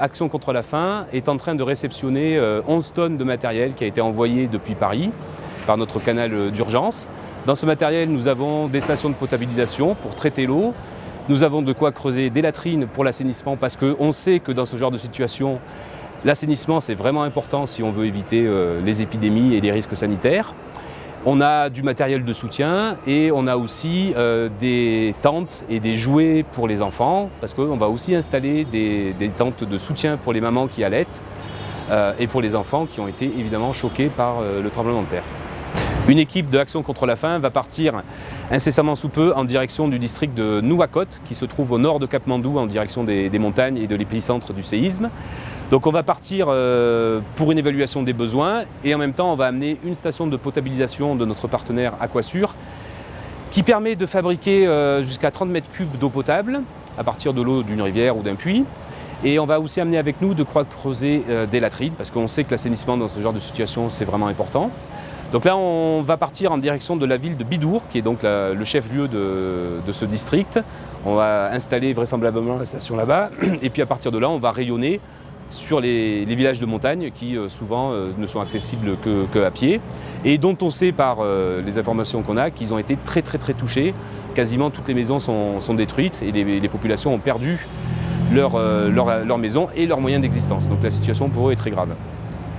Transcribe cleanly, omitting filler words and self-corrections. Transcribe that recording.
Action contre la faim est en train de réceptionner 11 tonnes de matériel qui a été envoyé depuis Paris par notre canal d'urgence. Dans ce matériel, nous avons des stations de potabilisation pour traiter l'eau. Nous avons de quoi creuser des latrines pour l'assainissement parce qu'on sait que dans ce genre de situation, l'assainissement c'est vraiment important si on veut éviter les épidémies et les risques sanitaires. On a du matériel de soutien et on a aussi des tentes et des jouets pour les enfants parce qu'on va aussi installer des tentes de soutien pour les mamans qui allaitent et pour les enfants qui ont été évidemment choqués par le tremblement de terre. Une équipe de Action contre la faim va partir incessamment sous peu en direction du district de Nouakchott qui se trouve au nord de Katmandou en direction des montagnes et de l'épicentre du séisme. Donc on va partir pour une évaluation des besoins et en même temps on va amener une station de potabilisation de notre partenaire Aquasur qui permet de fabriquer jusqu'à 30 mètres cubes d'eau potable à partir de l'eau d'une rivière ou d'un puits. Et on va aussi amener avec nous de quoi creuser des latrines parce qu'on sait que l'assainissement dans ce genre de situation c'est vraiment important. Donc là, on va partir en direction de la ville de Bidour, qui est donc le chef-lieu de ce district. On va installer vraisemblablement la station là-bas. Et puis à partir de là, on va rayonner sur les villages de montagne qui souvent ne sont accessibles qu'à pied. Et dont on sait par les informations qu'on a qu'ils ont été très touchés. Quasiment toutes les maisons sont détruites et les populations ont perdu leur maison et leurs moyens d'existence. Donc la situation pour eux est très grave.